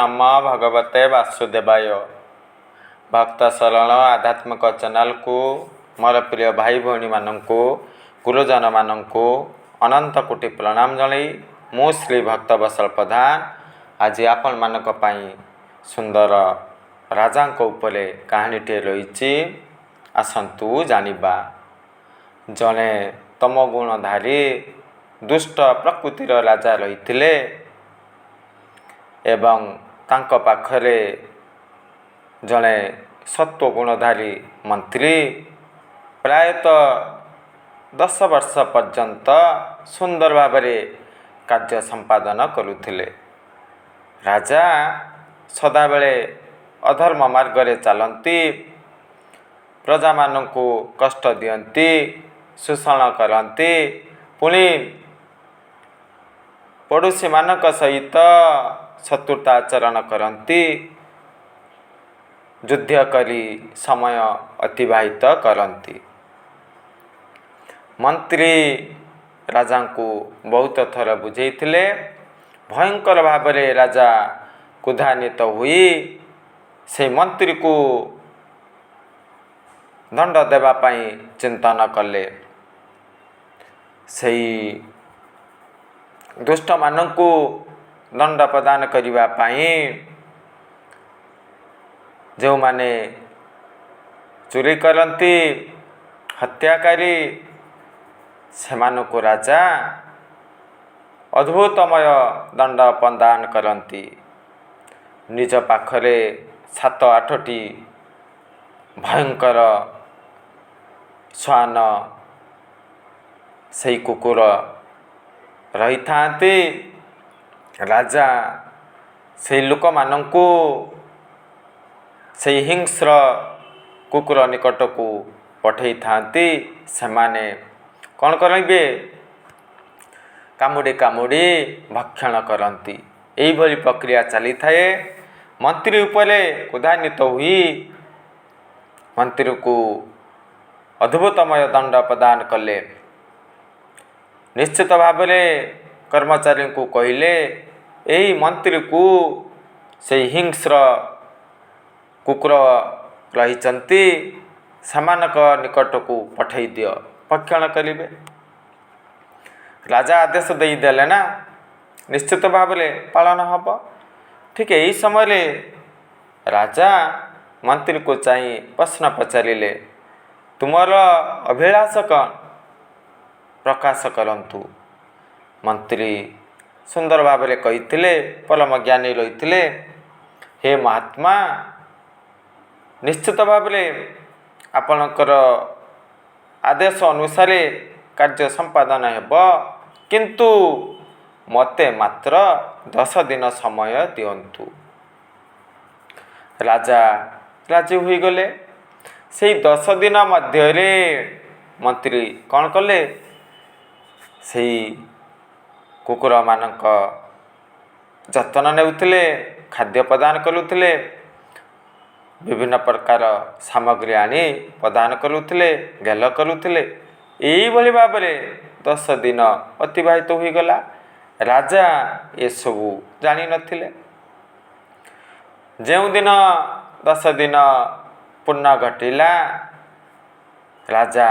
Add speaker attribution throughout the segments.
Speaker 1: नम भगवते वासुदेवाय। भक्त सरल आध्यात्मिक चैनल को मोर प्रिय भाई भौणी मानू गुरुजन मानू अनंत कोटि प्रणाम जनाई मु श्री भक्त वत्सल प्रधान आज आपण मानक पई सुंदर राजा उपरे कहानीटे रही आसतु जानिबा। जने तमगुणधारी दुष्ट प्रकृतिर राजा रही एवं तांको पाखरे जने सत्वगुणधारी मंत्री प्रायतः 10 वर्ष पर्यंत सुंदर भावरे कार्य संपादन करुथिले। राजा सदाबेले अधर्म मार्ग रे चलती, प्रजा मानू कष्ट दियंती, शोषण करती, पुणी पड़ोशी मानक सहित शत्रुता आचरण करती, युद्ध करी समय अतिबाहित करती। मंत्री राजा को बहुत थर बुझेइथिले। भयंकर भाव में राजा क्रोधान्वित हुई से मंत्री को दंड देवा पाई चिंतन कले। सही दुष्ट मानू दंड प्रदान करिबा पाई जो माने चोरी करती, हत्याकारी सेमानकु राजा अद्भुतमय दंड प्रदान करती। निज पाखरे 7-8टी भयंकर श्वान सही कुकुर रही थांती। राजा से लोक मानू से हिंस्र कुकुर निकट को पठई थांती। सेमाने कौन करेंगे? कामुड़ी कामुड़ी भक्षण करती। यही भली प्रक्रिया चली थाए। मंत्री उपरे क्रोधान्वित हुई मंत्री को अद्भुतमय दंड प्रदान कले। निश्चित भाव में कर्मचारी को कहले यही मंत्री को से हिंस्र कुकुर रही सेमानक निकट को पठई दियो, भक्षण करिवे। राजा आदेश दे देले ना, निश्चित भाव में पालन हब। ठीक यही समय राजा मंत्री को चाहि प्रश्न पचारिले, तुमर अभिलाष कौन? प्रकाश करंतु। मंत्री सुंदर भाव में कही परम ज्ञानी रही, हे महात्मा, निश्चित भाव में आपणकर आदेश अनुसार कार्य संपादन हेब, किंतु मते मात्र 10 दिन समय दियंतु। राजा राजी हुई गले। से 10 दिन मध्य मंत्री कौन कले? से कुकुर मानक जतन नेउथिले, खाद्य प्रदान करुथिले, विभिन्न प्रकार सामग्री आनी प्रदान करुथिले, गेल करुथिले। यही भली भाव में 10 दिन अतिबाहित हो गला। राजा ये सबू जानी नथिले। जो दिन 10 दिन पूर्ण घटिला, राजा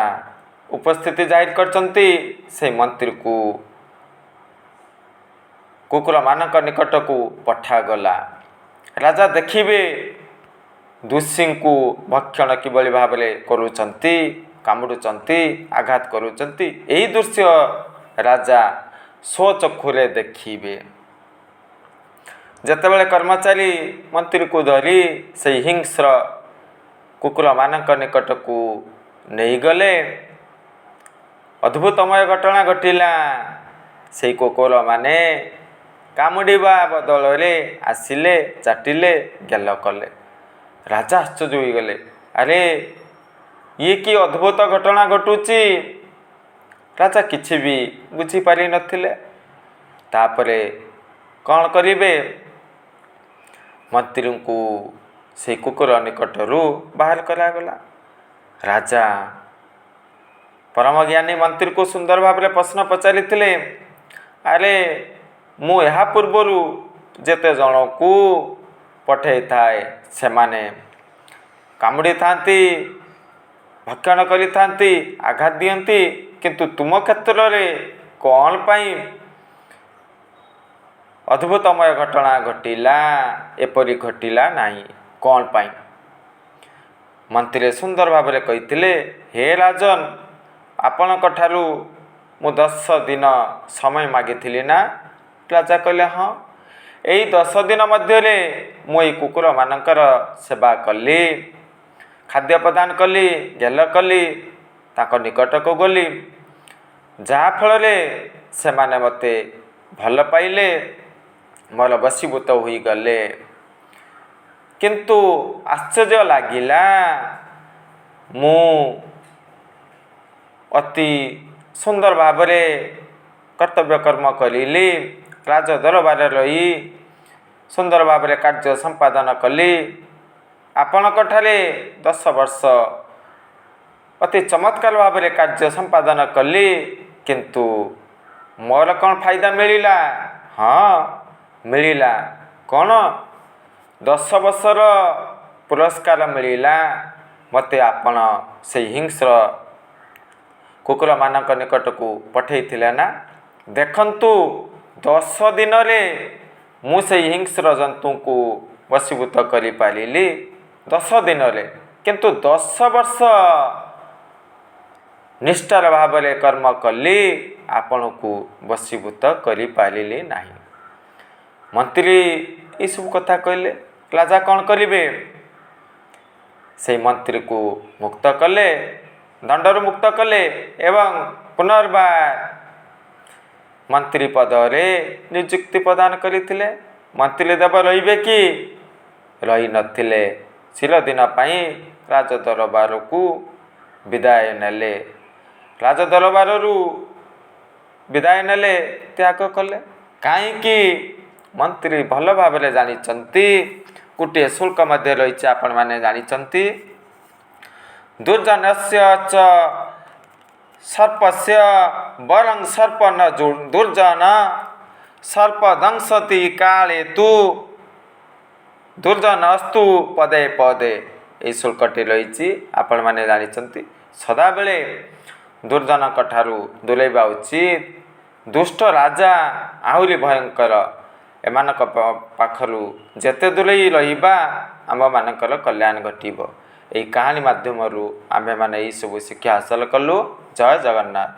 Speaker 1: उपस्थिति जाहिर करचंती। से मंत्री को कुकुर मानक निकट को पठा गला। राजा देखिबे दोषी को भक्षण किभली भाव में करुचंती, कामुड़ुचंती, आघात करुचंती। यही दृश्य राजा स्वचक्षुरे देखिबे। जेतेबेले कर्मचारी मंत्री को धरी से हिंस्र कुकुर मानक निकट को नहीं गले, अद्भुतमय घटना घटिला। से कुकुर माने कामुड़ीबा बदल में आसिले, चाटिले, गेल कले। राजा आश्चर्य हो गले। अरे ये कि अद्भुत घटना घटुची? राजा किछि भी बुझी पारि नथिले। तापरे कौन करिवे? मंत्री को से कुकुर निकटरू बाहर करागला। राजा परम ज्ञानी मंत्री को सुंदर भाव में प्रश्न पचारि, अरे मु यहाँ पूर्वर जेते जन को ପଠାଇଥାଏ ସେମାନେ କାମୁଡ଼ିଥାନ୍ତି, ଭକ୍ଷଣ କରିଥାନ୍ତି, ଆଘାତ ଦିଅନ୍ତି। କିନ୍ତୁ ତୁମ କ୍ଷେତ୍ରରେ କ'ଣ ପାଇଁ ଅଦ୍ଭୁତମୟ ଘଟଣା ଘଟିଲା? ଏପରି ଘଟିଲା ନାହିଁ କ'ଣ ପାଇଁ? ମନ୍ତ୍ରୀ ସୁନ୍ଦର ଭାବରେ କହିଥିଲେ, ହେ ରାଜନ, ଆପଣଙ୍କ ଠାରୁ ମୁଁ 10 ଦିନ ସମୟ ମାଗିଥିଲି ନା? ରାଜା କହିଲେ, ହଁ। ଏଇ 10 ଦିନ ମଧ୍ୟରେ ମୁଁ ଏଇ କୁକୁରମାନଙ୍କର ସେବା କଲି, ଖାଦ୍ୟ ପ୍ରଦାନ କଲି, ଗେଲ କଲି, ତାଙ୍କ ନିକଟକୁ ଗଲି, ଯାହାଫଳରେ ସେମାନେ ମୋତେ ଭଲ ପାଇଲେ, ମୋର ବଶୀଭୂତ ହୋଇଗଲେ। କିନ୍ତୁ ଆଶ୍ଚର୍ଯ୍ୟ ଲାଗିଲା, ମୁଁ ଅତି ସୁନ୍ଦର ଭାବରେ କର୍ତ୍ତବ୍ୟ କର୍ମ କରିଲି, ରାଜ ଦରବାରରେ ରହି ସୁନ୍ଦର ଭାବରେ କାର୍ଯ୍ୟ ସମ୍ପାଦନ କଲି। ଆପଣଙ୍କଠାରେ 10 ବର୍ଷ ଅତି ଚମତ୍କାର ଭାବରେ କାର୍ଯ୍ୟ ସମ୍ପାଦନ କଲି, କିନ୍ତୁ ମୋର କ'ଣ ଫାଇଦା ମିଳିଲା? ହଁ, ମିଳିଲା। କ'ଣ? 10 ବର୍ଷର ପୁରସ୍କାର ମିଳିଲା। ମୋତେ ଆପଣ ସେହି ହିଂସ୍ର କୁକୁରମାନଙ୍କ ନିକଟକୁ ପଠାଇଥିଲେ ନା? ଦେଖନ୍ତୁ, 10 ଦିନରେ ମୁଁ ସେହି ହିଂସ୍ର ଜନ୍ତୁଙ୍କୁ ବଶୀଭୂତ କରିପାରିଲି, 10 ଦିନରେ। କିନ୍ତୁ 10 ବର୍ଷ ନିଷ୍ଠାର ଭାବରେ କର୍ମ କଲି, ଆପଣଙ୍କୁ ବଶୀଭୂତ କରିପାରିଲି ନାହିଁ। ମନ୍ତ୍ରୀ ଏସବୁ କଥା କହିଲେ। ରାଜା କ'ଣ କରିବେ? ସେହି ମନ୍ତ୍ରୀକୁ ମୁକ୍ତ କଲେ, ଦଣ୍ଡରୁ ମୁକ୍ତ କଲେ ଏବଂ ପୁନର୍ବାର ମନ୍ତ୍ରୀ ପଦରେ ନିଯୁକ୍ତି ପ୍ରଦାନ କରିଥିଲେ। ମନ୍ତ୍ରୀ ଦେବ ରହିବେ କି? ରହିନଥିଲେ। ଚିରଦିନ ପାଇଁ ରାଜଦରବାରକୁ ବିଦାୟ ନେଲେ। ରାଜଦରବାରରୁ ବିଦାୟ ନେଲେ, ତ୍ୟାଗ କଲେ। କାହିଁକି? ମନ୍ତ୍ରୀ ଭଲ ଭାବରେ ଜାଣିଛନ୍ତି, ଗୋଟିଏ ଶୁଳ୍କ ମଧ୍ୟ ରହିଛି, ଆପଣମାନେ ଜାଣିଛନ୍ତି। ଦୁର୍ଜନସ୍ୟ ଚ ସର୍ପସ୍ୟ ବରଂ ସର୍ପ ନ ଦୁର୍ଜନ ସର୍ପ ଦଂଶତି କାଳେ ତୁ ଦୁର୍ଜନ ଅସ୍ତୁ ପଦେ ପଦେ। ଏହି ଶୁଳ୍କଟି ରହିଛି, ଆପଣମାନେ ଜାଣିଛନ୍ତି। ସଦାବେଳେ ଦୁର୍ଜନଙ୍କ ଠାରୁ ଦୂରେଇବା ଉଚିତ। ଦୁଷ୍ଟ ରାଜା ଆହୁରି ଭୟଙ୍କର। ଏମାନଙ୍କ ପାଖରୁ ଯେତେ ଦୂରେଇ ରହିବା, ଆମମାନଙ୍କର କଲ୍ୟାଣ ଘଟିବ। ଏହି କାହାଣୀ ମାଧ୍ୟମରୁ ଆମ୍ଭେମାନେ ଏହିସବୁ ଶିକ୍ଷା ହାସଲ କଲୁ। ଜୟ ଜଗନ୍ନାଥ।